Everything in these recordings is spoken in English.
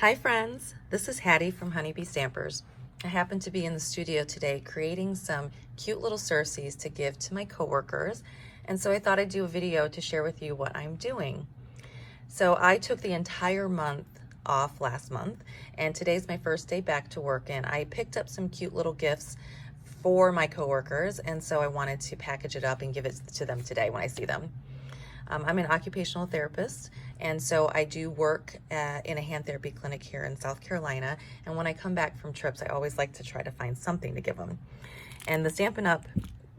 Hi friends, this is Hattie from Honeybee Stampers. I happen to be in the studio today creating some cute little surcees to give to my coworkers, and so I thought I'd do a video to share with you what I'm doing. So I took the entire month off last month, and today's my first day back to work, and I picked up some cute little gifts for my coworkers, and so I wanted to package it up and give it to them today when I see them. I'm an occupational therapist, and so I do work in a hand therapy clinic here in South Carolina, and when I come back from trips, I always like to try to find something to give them. And the Stampin' Up!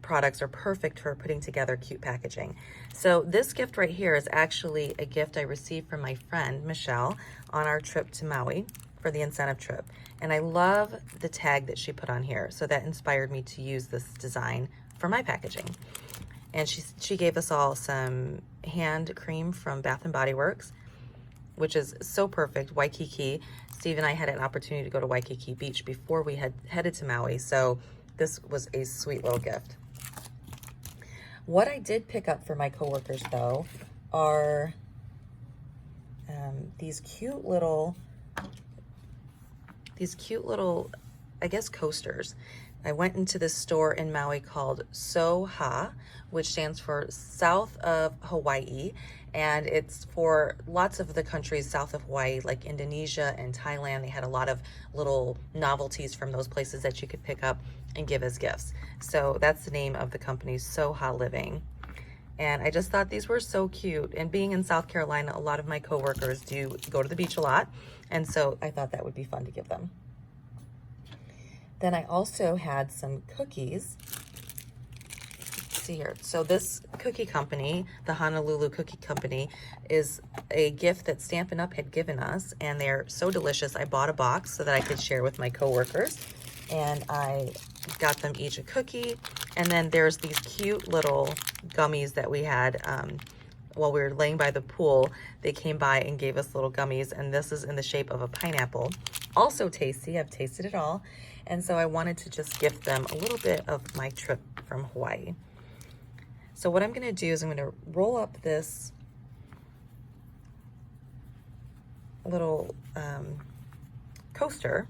Products are perfect for putting together cute packaging. So this gift right here is actually a gift I received from my friend, Michelle, on our trip to Maui for the incentive trip. And I love the tag that she put on here, so that inspired me to use this design for my packaging. And she gave us all some hand cream from Bath & Body Works, which is so perfect. Waikiki. Steve and I had an opportunity to go to Waikiki Beach before we had headed to Maui, so this was a sweet little gift. What I did pick up for my coworkers, though, are these cute little, I guess, coasters. I went into this store in Maui called SoHa, which stands for South of Hawaii, and it's for lots of the countries south of Hawaii, like Indonesia and Thailand. They had a lot of little novelties from those places that you could pick up and give as gifts. So that's the name of the company, SoHa Living. And I just thought these were so cute. And being in South Carolina, a lot of my coworkers do go to the beach a lot, and so I thought that would be fun to give them. Then I also had some cookies. Let's see here. So this cookie company, the Honolulu Cookie Company, is a gift that Stampin' Up! Had given us, and they're so delicious. I bought a box so that I could share with my coworkers, and I got them each a cookie. And then there's these cute little gummies that we had while we were laying by the pool. They came by and gave us little gummies, and this is in the shape of a pineapple. Also tasty. I've tasted it all. And so I wanted to just gift them a little bit of my trip from Hawaii. So what I'm going to do is I'm going to roll up this little coaster,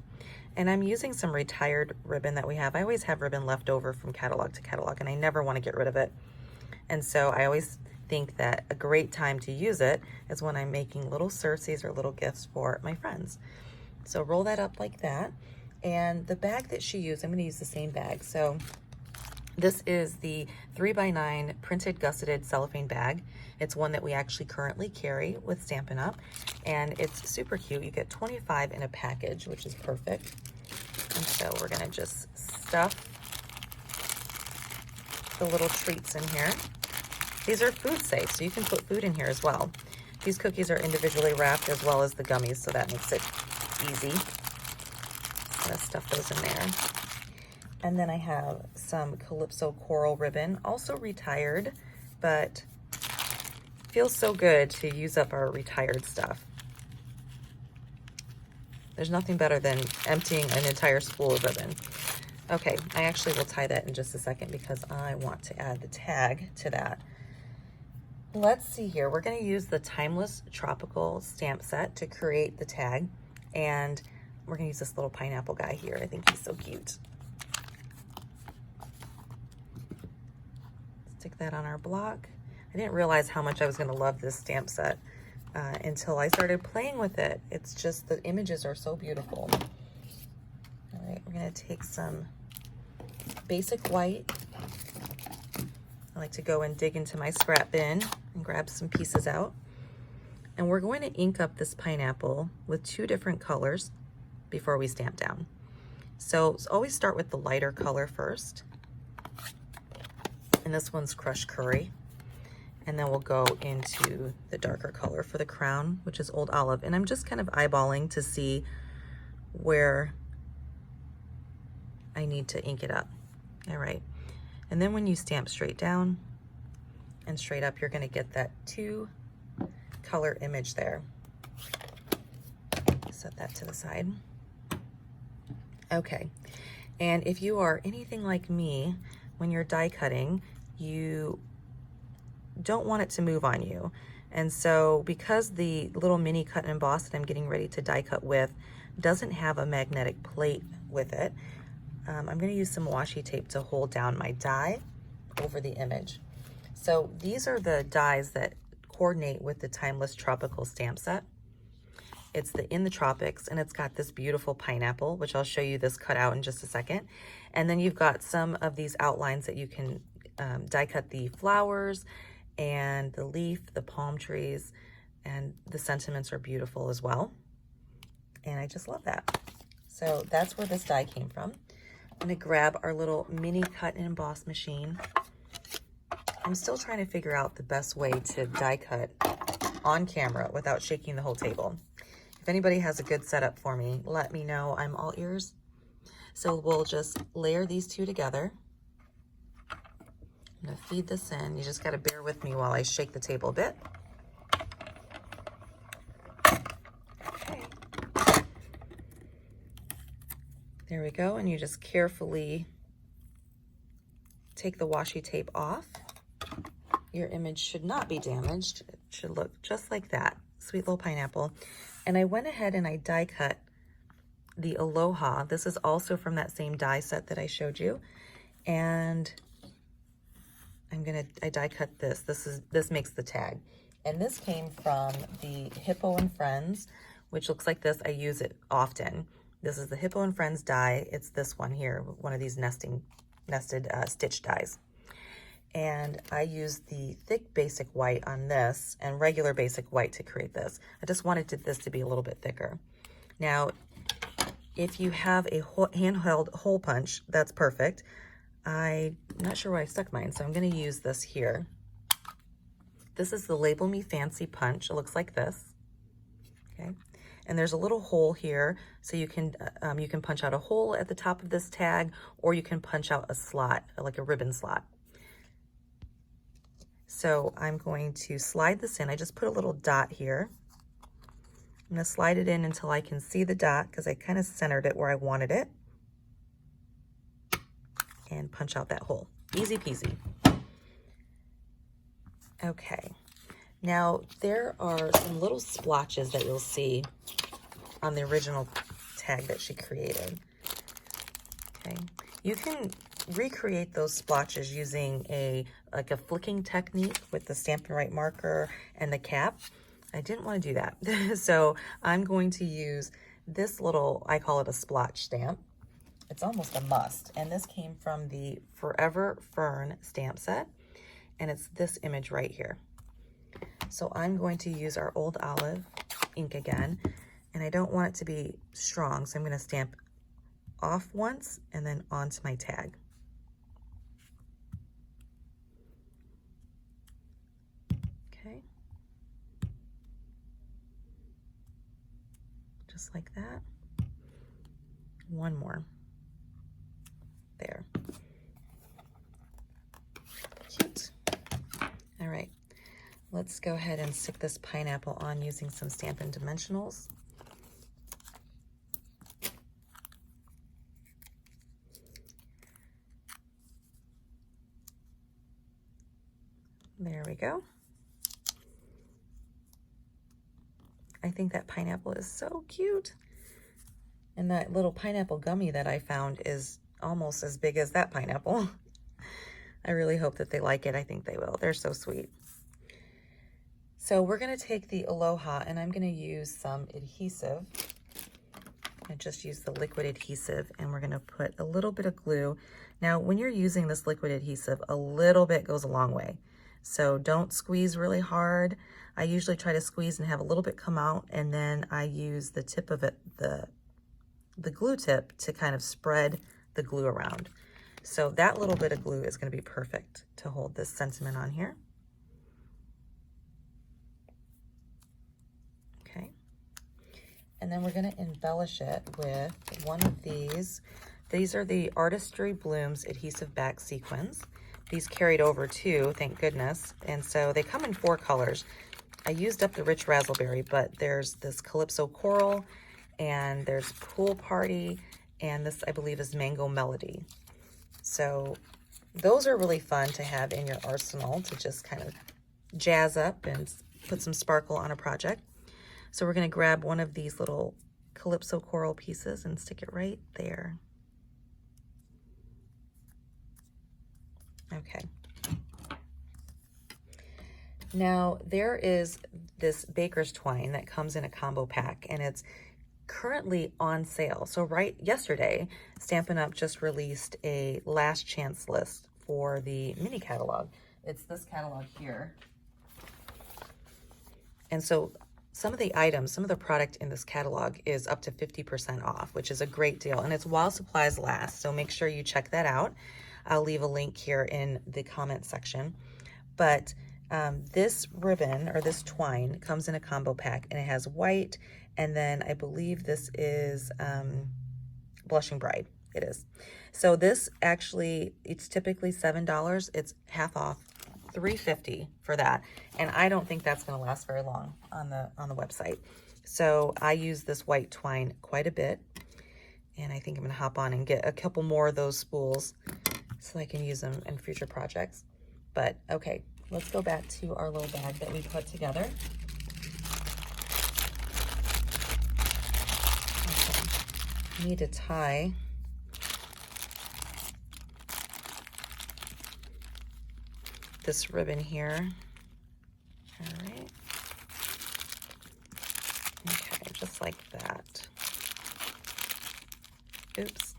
and I'm using some retired ribbon that we have. I always have ribbon left over from catalog to catalog, and I never want to get rid of it. And so I always think that a great time to use it is when I'm making little surcees or little gifts for my friends. So roll that up like that. And the bag that she used, I'm going to use the same bag. So this is the 3x9 printed gusseted cellophane bag. It's one that we actually currently carry with Stampin' Up! And it's super cute. You get 25 in a package, which is perfect. And so we're going to just stuff the little treats in here. These are food safe, so you can put food in here as well. These cookies are individually wrapped as well as the gummies, so that makes it easy. I'm gonna stuff those in there. And then I have some Calypso coral ribbon, also retired, but feels so good to use up our retired stuff. There's nothing better than emptying an entire spool of ribbon. Okay, I actually will tie that in just a second because I want to add the tag to that. Let's see here. We're going to use the Timeless Tropical stamp set to create the tag, and we're going to use this little pineapple guy here. I think he's so cute. Stick that on our block. I didn't realize how much I was going to love this stamp set until I started playing with it. It's just, the images are so beautiful. All right, we're going to take some basic white. I like to go and dig into my scrap bin and grab some pieces out. And we're going to ink up this pineapple with 2 different colors before we stamp down. So always start with the lighter color first. And this one's Crushed Curry. And then we'll go into the darker color for the crown, which is Old Olive. And I'm just kind of eyeballing to see where I need to ink it up. All right. And then when you stamp straight down and straight up, you're going to get that 2 color image there. Set that to the side. Okay, and if you are anything like me, when you're die cutting, you don't want it to move on you. And so because the little mini cut and emboss that I'm getting ready to die cut with doesn't have a magnetic plate with it, I'm going to use some washi tape to hold down my die over the image. So these are the dies that coordinate with the Timeless Tropical stamp set. It's the In The Tropics, and it's got this beautiful pineapple, which I'll show you this cut out in just a second. And then you've got some of these outlines that you can die cut the flowers and the leaf, the palm trees, and the sentiments are beautiful as well. And I just love that. So that's where this die came from. I'm gonna grab our little mini cut and emboss machine. I'm still trying to figure out the best way to die cut on camera without shaking the whole table. If anybody has a good setup for me, let me know. I'm all ears. So we'll just layer these two together. I'm gonna feed this in. You just gotta bear with me while I shake the table a bit. Okay. There we go, and you just carefully take the washi tape off. Your image should not be damaged. It should look just like that. Sweet little pineapple. And I went ahead and I die cut the Aloha. This is also from that same die set that I showed you. And I die cut this. This makes the tag. And this came from the Hippo and Friends, which looks like this. I use it often. This is the Hippo and Friends die. It's this one here, one of these nested stitch dies. And I used the thick basic white on this and regular basic white to create this. I just wanted this to be a little bit thicker. Now, if you have a handheld hole punch, that's perfect. I'm not sure where I stuck mine, so I'm gonna use this here. This is the Label Me Fancy punch. It looks like this, okay? And there's a little hole here, so you can punch out a hole at the top of this tag, or you can punch out a slot, like a ribbon slot. So I'm going to slide this in. I just put a little dot here. I'm gonna slide it in until I can see the dot because I kind of centered it where I wanted it. And punch out that hole. Easy peasy. Okay. Now there are some little splotches that you'll see on the original tag that she created. Okay. You can recreate those splotches using like a flicking technique with the Stampin' Right marker and the cap. I didn't want to do that. So I'm going to use this little, I call it a splotch stamp. It's almost a must. And this came from the Forever Fern stamp set. And it's this image right here. So I'm going to use our Old Olive ink again. And I don't want it to be strong, so I'm going to stamp off once and then onto my tag. Okay. Just like that. One more. There. Cute. All right. Let's go ahead and stick this pineapple on using some Stampin' Dimensionals. There we go. I think that pineapple is so cute. And that little pineapple gummy that I found is almost as big as that pineapple. I really hope that they like it. I think they will. They're so sweet. So we're going to take the Aloha and I'm going to use some adhesive. I just use the liquid adhesive and we're going to put a little bit of glue. Now, when you're using this liquid adhesive, a little bit goes a long way. So don't squeeze really hard. I usually try to squeeze and have a little bit come out, and then I use the tip of it, the glue tip, to kind of spread the glue around. So that little bit of glue is going to be perfect to hold this sentiment on here. Okay. And then we're going to embellish it with one of these. These are the Artistry Blooms Adhesive Bag Sequins. These carried over too, thank goodness. And so they come in 4 colors. I used up the Rich Razzleberry, but there's this Calypso Coral, and there's Pool Party, and this I believe is Mango Melody. So those are really fun to have in your arsenal to just kind of jazz up and put some sparkle on a project. So we're going to grab one of these little Calypso coral pieces and stick it right there. Okay. Now there is this baker's twine that comes in a combo pack, and it's currently on sale. So yesterday, Stampin' Up just released a last chance list for the mini catalog. It's this catalog here. And so some of the items, some of the product in this catalog is up to 50% off, which is a great deal. And it's while supplies last, so make sure you check that out. I'll leave a link here in the comment section. But this ribbon, or this twine, comes in a combo pack, and it has white, and then I believe this is Blushing Bride. It is. So this actually, it's typically $7. It's half off, $3.50 for that. And I don't think that's going to last very long on the website. So I use this white twine quite a bit, and I think I'm going to hop on and get a couple more of those spools so I can use them in future projects. But okay, let's go back to our little bag that we put together. Okay. I need to tie this ribbon here. All right. Okay, just like that. Oops.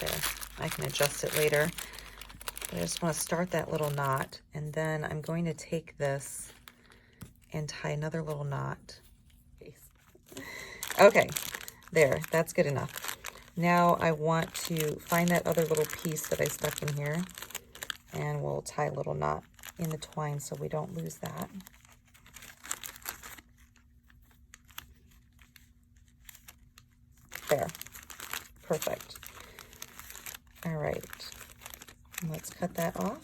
There, I can adjust it later. But I just want to start that little knot, and then I'm going to take this and tie another little knot. Okay, there, that's good enough. Now I want to find that other little piece that I stuck in here, and we'll tie a little knot in the twine so we don't lose that. There, perfect. All right, let's cut that off.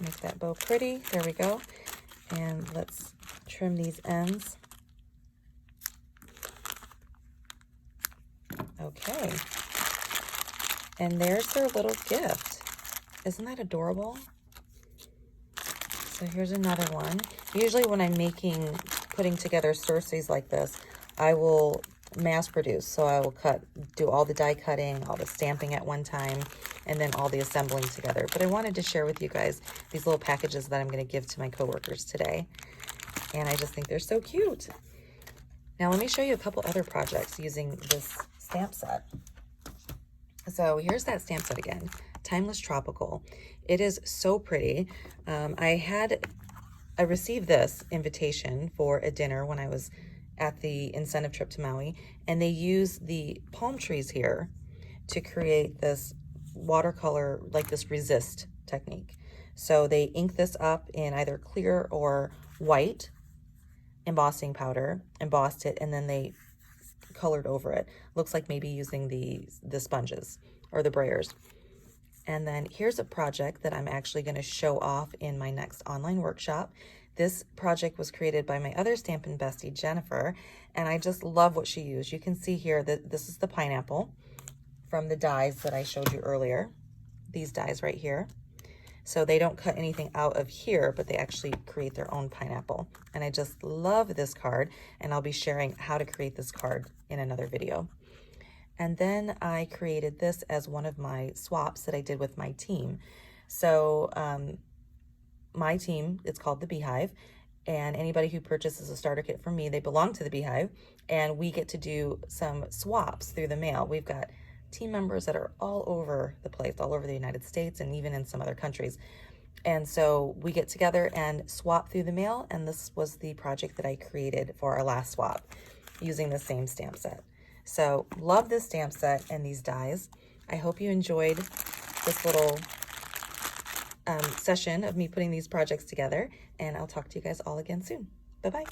Make that bow pretty. There we go. And let's trim these ends. Okay. And there's their little gift. Isn't that adorable? So here's another one. Usually when I'm putting together surcees like this, I will mass produce. So I will do all the die cutting, all the stamping at one time, and then all the assembling together. But I wanted to share with you guys these little packages that I'm going to give to my coworkers today. And I just think they're so cute. Now let me show you a couple other projects using this stamp set. So here's that stamp set again, Timeless Tropical. It is so pretty. I received this invitation for a dinner when I was at the incentive trip to Maui, and they use the palm trees here to create this watercolor, like this resist technique. So they ink this up in either clear or white embossing powder, embossed it, and then they colored over it. Looks like maybe using the sponges or the brayers. And then here's a project that I'm actually going to show off in my next online workshop. This project was created by my other Stampin' bestie, Jennifer, and I just love what she used. You can see here that this is the pineapple from the dies that I showed you earlier. These dies right here. So they don't cut anything out of here, but they actually create their own pineapple. And I just love this card, and I'll be sharing how to create this card in another video. And then I created this as one of my swaps that I did with my team. So my team, it's called the Beehive, and anybody who purchases a starter kit from me, they belong to the Beehive, and we get to do some swaps through the mail. We've got team members that are all over the place, all over the United States and even in some other countries. And so we get together and swap through the mail, and this was the project that I created for our last swap using the same stamp set. So love this stamp set and these dies. I hope you enjoyed this little session of me putting these projects together, and I'll talk to you guys all again soon. Bye-bye.